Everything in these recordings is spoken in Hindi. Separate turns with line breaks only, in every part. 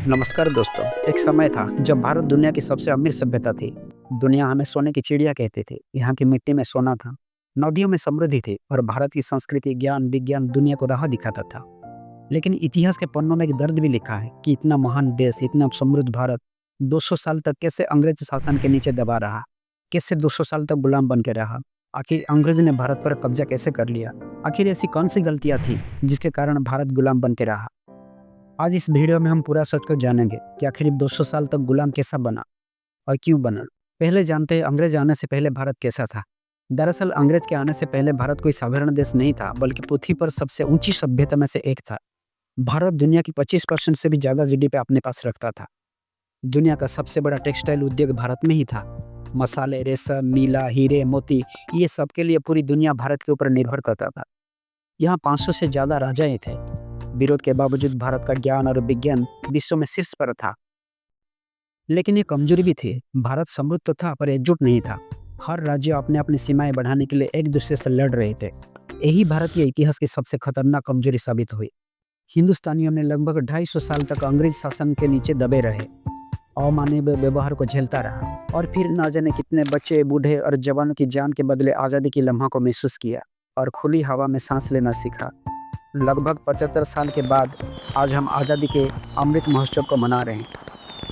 नमस्कार दोस्तों। एक समय था जब भारत दुनिया की सबसे अमीर सभ्यता थी। दुनिया हमें सोने की चिड़िया कहते थे। यहाँ की मिट्टी में सोना था, नदियों में समृद्धि थी और भारत की संस्कृति, ज्ञान, विज्ञान दुनिया को राह दिखाता था। लेकिन इतिहास के पन्नों में एक दर्द भी लिखा है कि इतना महान देश, इतना समृद्ध भारत 200 साल तक कैसे अंग्रेज शासन के नीचे दबा रहा, कैसे 200 साल तक गुलाम बन के रहा। आखिर अंग्रेज ने भारत पर कब्जा कैसे कर लिया? आखिर ऐसी कौन सी गलतियां थी जिसके कारण भारत गुलाम बन के रहा? आज इस वीडियो में हम पूरा सच को जानेंगे कि आखिर 200 साल तक गुलाम कैसा बना और क्यों बना। पहले जानते हैं अंग्रेज आने से पहले भारत कैसा था। दरअसल अंग्रेज के आने से पहले भारत कोई साधारण देश नहीं था, बल्कि पृथ्वी पर सबसे ऊंची सभ्यता में से एक था। भारत दुनिया की 25% से भी ज्यादा जीडीपी अपने पास रखता था। दुनिया का सबसे बड़ा टेक्सटाइल उद्योग भारत में ही था। मसाले, रेशम, नीला, हीरे, मोती, ये सब के लिए पूरी दुनिया भारत के ऊपर निर्भर करता था। यहाँ 500 से ज्यादा राजाएं थे। विरोध के बावजूद भारत का ज्ञान और विज्ञान विश्व में शीर्ष पर था। लेकिन ये कमजोरी भी थी। भारत समृद्ध तो था पर एकजुट नहीं था। हर राज्य अपने अपनी सीमाएं बढ़ाने के लिए एक दूसरे से लड़ रहे थे। यही भारतीय इतिहास की सबसे खतरनाक कमजोरी साबित हुई। हिंदुस्तानियों ने लगभग 250 साल तक अंग्रेज शासन के नीचे दबे रहे, अमानवीय व्यवहार को झेलता रहा और फिर न जाने कितने बच्चे, बूढ़े और जवानों की जान के बदले आज़ादी की लम्हा को महसूस किया और खुली हवा में सांस लेना सीखा। लगभग 75 साल के बाद आज हम आज़ादी के अमृत महोत्सव को मना रहे हैं।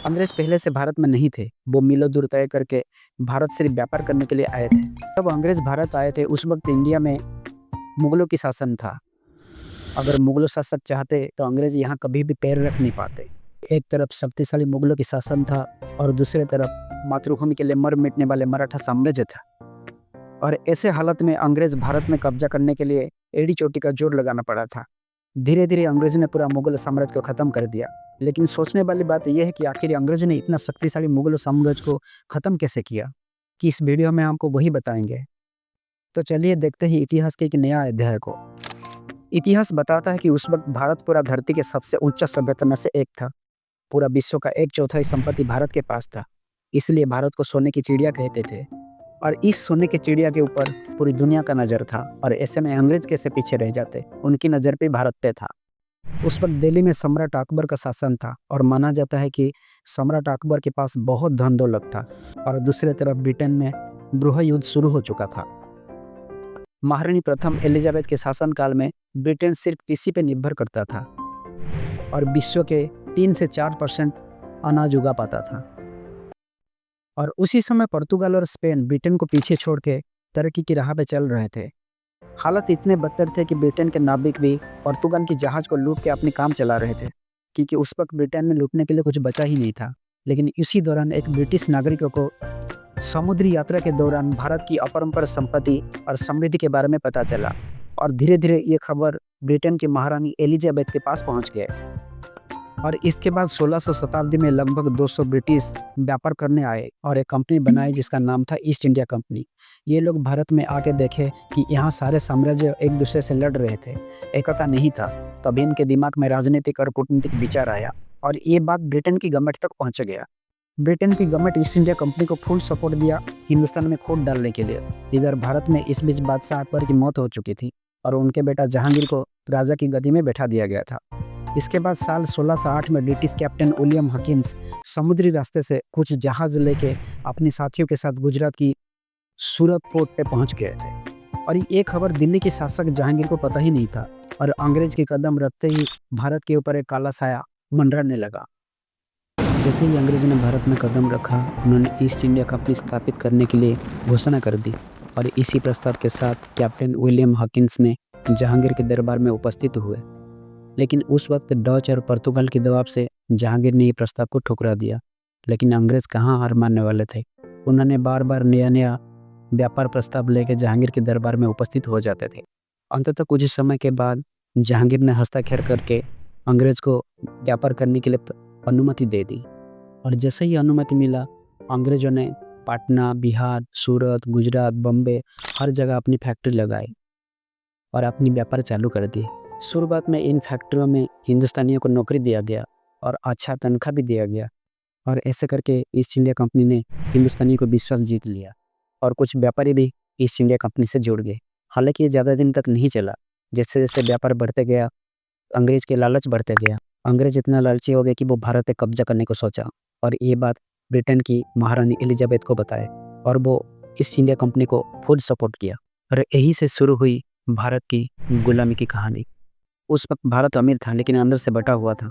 अंग्रेज पहले से भारत में नहीं थे। वो मीलों दूर तय करके भारत से व्यापार करने के लिए आए थे। जब अंग्रेज भारत आए थे उस वक्त इंडिया में मुगलों की शासन था। अगर मुगलों शासक चाहते तो अंग्रेज यहाँ कभी भी पैर रख नहीं पाते। एक तरफ शक्तिशाली मुगलों की शासन था और दूसरी तरफ मातृभूमि के लिए मर मिटने वाले मराठा साम्राज्य था। और ऐसे हालत में अंग्रेज भारत में कब्जा करने के लिए एड़ी चोटी का जोर लगाना पड़ा था। धीरे धीरे अंग्रेज ने पूरा मुगल साम्राज्य को खत्म कर दिया। लेकिन सोचने वाली बात यह है कि आखिर अंग्रेज ने इतना शक्तिशाली मुगल साम्राज्य को खत्म कैसे किया, कि इस वीडियो में हमको वही बताएंगे। तो चलिए देखते हैं इतिहास के एक नया अध्याय को। इतिहास बताता है कि उस वक्त भारत पूरा धरती के सबसे ऊंचा सभ्यता में से एक था। पूरा विश्व का 1/4 संपत्ति भारत के पास था। इसलिए भारत को सोने की चिड़िया कहते थे। और इस सोने के चिड़िया के ऊपर पूरी दुनिया का नज़र था। और ऐसे में अंग्रेज कैसे पीछे रह जाते, उनकी नज़र भी भारत पे था। उस वक्त दिल्ली में सम्राट अकबर का शासन था और माना जाता है कि सम्राट अकबर के पास बहुत धन दौलत था। और दूसरी तरफ ब्रिटेन में गृह युद्ध शुरू हो चुका था। महारानी प्रथम एलिजाबेथ के शासनकाल में ब्रिटेन सिर्फ कृषि पर निर्भर करता था और विश्व के 3 से 4% अनाज उगा पाता था। और उसी समय पुर्तगाल और स्पेन ब्रिटेन को पीछे छोड़ के तरक्की की राह पे चल रहे थे। हालत इतने बदतर थे कि ब्रिटेन के नाविक भी पुर्तगाल की जहाज को लूट के अपने काम चला रहे थे, क्योंकि उस वक्त ब्रिटेन में लूटने के लिए कुछ बचा ही नहीं था। लेकिन इसी दौरान एक ब्रिटिश नागरिकों को समुद्री यात्रा के दौरान भारत की अपरंपरा संपत्ति और समृद्धि के बारे में पता चला। और धीरे धीरे ये खबर ब्रिटेन की महारानी एलिजाबेथ के पास पहुंच गए। और इसके बाद 1600 शताब्दी में लगभग 200 ब्रिटिश व्यापार करने आए और एक कंपनी बनाई जिसका नाम था ईस्ट इंडिया कंपनी। ये लोग भारत में आके देखे कि यहाँ सारे साम्राज्य एक दूसरे से लड़ रहे थे, एकता नहीं था। तभी इनके दिमाग में राजनीतिक और कूटनीतिक विचार आया और ये बात ब्रिटेन की गवर्नमेंट तक पहुँच गया। ब्रिटेन की गवर्नमेंट ईस्ट इंडिया कंपनी को फुल सपोर्ट दिया हिंदुस्तान में खोट डालने के लिए। इधर भारत में इस बीच बादशाह अकबर की मौत हो चुकी थी और उनके बेटा जहांगीर को राजा की गद्दी में बैठा दिया गया था। इसके बाद साल 1608 में ब्रिटिश कैप्टन विलियम हकिंस समुद्री रास्ते से कुछ जहाज लेके अपने साथियों के साथ गुजरात की सूरत पोर्ट पे पहुंच गए थे। और ये खबर दिल्ली के शासक जहांगीर को पता ही नहीं था और अंग्रेज के कदम रखते ही भारत के ऊपर एक काला साया मंडराने लगा। जैसे ही अंग्रेज ने भारत में कदम रखा, उन्होंने ईस्ट इंडिया कंपनी स्थापित करने के लिए घोषणा कर दी। और इसी प्रस्ताव के साथ कैप्टन विलियम हकिंस ने जहांगीर के दरबार में उपस्थित हुए। लेकिन उस वक्त डच और पुर्तगाल के दबाव से जहांगीर ने ये प्रस्ताव को ठुकरा दिया। लेकिन अंग्रेज कहाँ हार मानने वाले थे। उन्होंने बार बार नया नया व्यापार प्रस्ताव लेकर जहांगीर के दरबार में उपस्थित हो जाते थे। अंततः कुछ समय के बाद जहांगीर ने हस्ताक्षर करके अंग्रेज को व्यापार करने के लिए अनुमति दे दी। और जैसे ही अनुमति मिला, अंग्रेजों ने पटना, बिहार, सूरत, गुजरात, बम्बे हर जगह अपनी फैक्ट्री लगाई और अपनी व्यापार चालू कर दी। शुरुआत में इन फैक्ट्रियों में हिंदुस्तानियों को नौकरी दिया गया और अच्छा तनख्वाह भी दिया गया। और ऐसे करके ईस्ट इंडिया कंपनी ने हिंदुस्तानियों को विश्वास जीत लिया और कुछ व्यापारी भी ईस्ट इंडिया कंपनी से जुड़ गए। हालांकि ये ज़्यादा दिन तक नहीं चला। जैसे जैसे व्यापार बढ़ते गया, अंग्रेज के लालच बढ़ते गया अंग्रेज इतना लालची हो गए कि वो भारत पे कब्जा करने को सोचा और ये बात ब्रिटेन की महारानी एलिजाबेथ को बताए और वो ईस्ट इंडिया कंपनी को फुल सपोर्ट किया और यही से शुरू हुई भारत की गुलामी की कहानी। उस वक्त भारत अमीर था लेकिन अंदर से बटा हुआ था।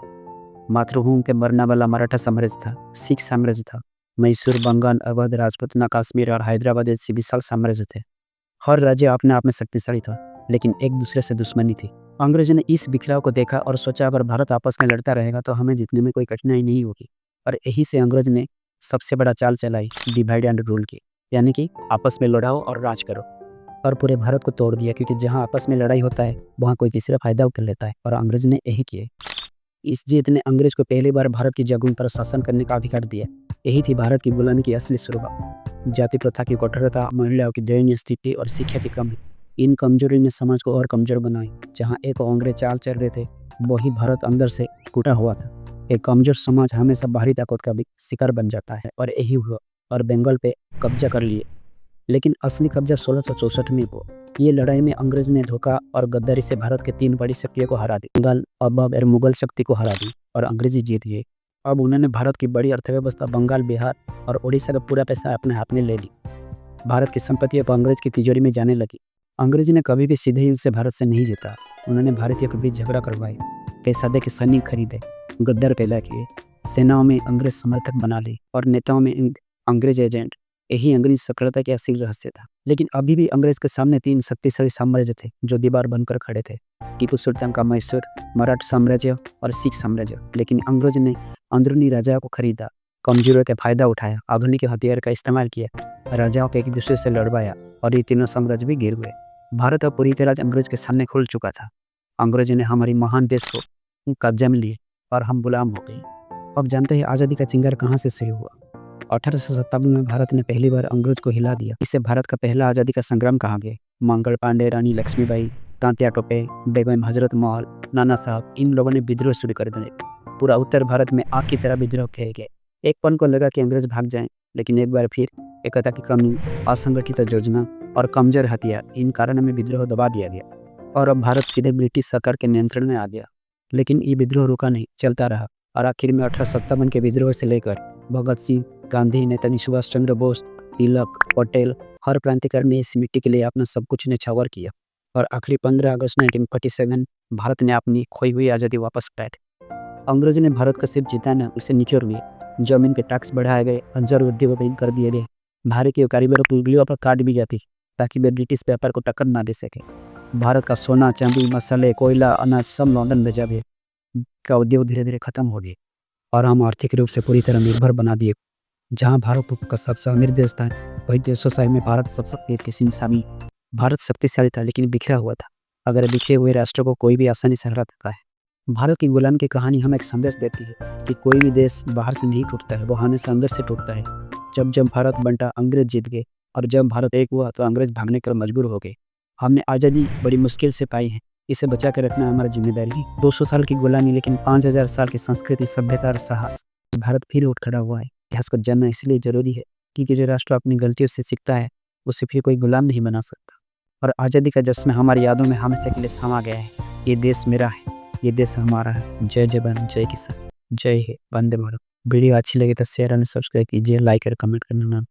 मातृभूमि पे मरने वाला मराठा साम्राज्य था, सिख साम्राज्य था, मैसूर, बंगाल, अवध, राजपूताना, कश्मीर और हैदराबाद जैसे विशाल साम्राज्य थे। हर राज्य अपने आप में शक्तिशाली था लेकिन एक दूसरे से दुश्मनी थी। अंग्रेजों ने इस बिखराव को देखा और सोचा अगर भारत आपस में लड़ता रहेगा तो हमें जीतने में कोई कठिनाई नहीं होगी। और यही से अंग्रेज ने सबसे बड़ा चाल चलाई, डिवाइड एंड रूल की, यानी कि आपस में लड़ाओ और राज करो। और पूरे भारत को तोड़ दिया क्योंकि जहाँ आपस में लड़ाई होता है वहाँ कोई तीसरा फायदा उठा लेता है और अंग्रेज ने यही किया। इस जीत ने अंग्रेज को पहली बार भारत की जगहों पर शासन करने का अधिकार दिया। यही थी भारत की गुलामी की असली शुरुआत। जाति प्रथा की कठोरता, महिलाओं की दयनीय स्थिति और शिक्षा की कमी, इन कमजोरी ने समाज को और कमजोर बनाई। जहाँ एक अंग्रेज चाल चल रहे थे वही भारत अंदर से टूटा हुआ था। एक कमजोर समाज हमेशा बाहरी ताकत का भी शिकार बन जाता है और यही हुआ और बंगाल पे कब्जा कर लिए। लेकिन असली कब्जा 1664 में हुआ। ये लड़ाई में अंग्रेज ने धोखा और गद्दारी से भारत के 3 बड़ी शक्तियों को हरा दी। बंगाल, अवध और मुगल शक्ति को हरा दी और अंग्रेजी जीत गए। अब उन्होंने भारत की बड़ी अर्थव्यवस्था बंगाल, बिहार और उड़ीसा का पूरा पैसा अपने हाथ में ले ली। भारत की संपत्ति अब अंग्रेज की तिजोरी में जाने लगी। अंग्रेजी ने कभी भी सीधे युद्ध से भारत से नहीं जीता। उन्होंने भारतीयों के बीच झगड़ा करवाए, पैसा दे के सैनिक खरीदे, गद्दार पैदा किए, सेनाओं में अंग्रेज समर्थक बना ली और नेताओं में अंग्रेज एजेंट। यही अंग्रेज सफलता के असली रहस्य था। लेकिन अभी भी अंग्रेज के सामने 3 शक्तिशाली साम्राज्य थे जो दीवार बनकर खड़े थे। टीपू सुल्तान का मैसूर, मराठा साम्राज्य और सिख साम्राज्य। लेकिन अंग्रेज ने अंदरूनी राजाओं को खरीदा, कमजोरियों का फायदा उठाया, आधुनिक हथियार का इस्तेमाल किया, राजाओं को एक दूसरे से लड़वाया और ये तीनों साम्राज्य भी गिर हुए। भारत अब पूरी तरह अंग्रेज के सामने खुल चुका था। अंग्रेजों ने हमारी महान देश को कब्जा में लिए और हम गुलाम हो गए। अब जानते हैं आज़ादी का चिंगार कहाँ से शुरू हुआ। 1857 में भारत ने पहली बार अंग्रेज को हिला दिया। इसे भारत का पहला आज़ादी का संग्राम कहा गया। मंगल पांडे, रानी लक्ष्मीबाई, तात्या टोपे, बेगम हजरत महल, नाना साहब, इन लोगों ने विद्रोह शुरू कर दिए। पूरा उत्तर भारत में आग की तरह विद्रोह किए गए। एक पल को लगा कि अंग्रेज भाग जाएं, लेकिन एक बार फिर एकता की कमी, असंगठित योजना और कमजोर हथियार, इन कारणों में विद्रोह दबा दिया गया और अब भारत सीधे ब्रिटिश सरकार के नियंत्रण में आ गया। लेकिन ये विद्रोह रुका नहीं, चलता रहा और आखिर में 1857 के विद्रोह से लेकर भगत सिंह, गांधी, नेताजी सुभाष चंद्र बोस, तिलक, पटेल, हर क्रांतिकारी ने इस मिट्टी के लिए अपना सब कुछ न्यौछावर किया और आखिरी 15 अगस्त 1947 भारत ने अपनी खोई हुई आज़ादी वापस पाई। अंग्रेजों ने भारत को सिर्फ जीता न, उसे निचोड़ दिया। जमीन के टैक्स बढ़ाए गए, अंजर उद्योग बंद कर दिए गए, भारत के कारीगरों को उंगलियों पर काट भी जाती ताकि वे ब्रिटिश व्यापार को टक्कर ना दे सके। भारत का सोना, चांदी, मसाले, कोयला, अनाज सब लंदन भेजा गया। का उद्योग धीरे धीरे खत्म हो गए और हम आर्थिक रूप से पूरी तरह निर्भर बना दिए। जहाँ भारत का सबसे अमीर देश था वही देशों में भारत सबसे किसी भारत शक्तिशाली था लेकिन बिखरा हुआ था। अगर बिखरे हुए राष्ट्र को कोई भी आसानी से हरा देता है। भारत की गुलाम की कहानी हमें एक संदेश देती है कि कोई भी देश बाहर से नहीं टूटता है, वो हमेशा अंदर से टूटता है। जब भारत बंटा अंग्रेज जीत गए और जब भारत एक हुआ तो अंग्रेज भागने कर मजबूर हो गए। हमने आज़ादी बड़ी मुश्किल से पाई है, इसे बचा कर रखना हमारी जिम्मेदारी है। 200 साल की गुलामी लेकिन 5000 साल की संस्कृति, सभ्यता और साहस, भारत फिर उठ खड़ा हुआ है। इतिहास को जानना इसलिए जरूरी है क्योंकि जो राष्ट्र अपनी गलतियों से सीखता है उसे फिर कोई गुलाम नहीं बना सकता। और आज़ादी का जश्न हमारी यादों में हमेशा के लिए समा गया है। ये देश मेरा है, ये देश हमारा है। जय जवान, जय किसान, जय है, वंदे मातरम। वीडियो अच्छी लगी तो शेयर और सब्सक्राइब कीजिए, लाइक और कमेंट करना ना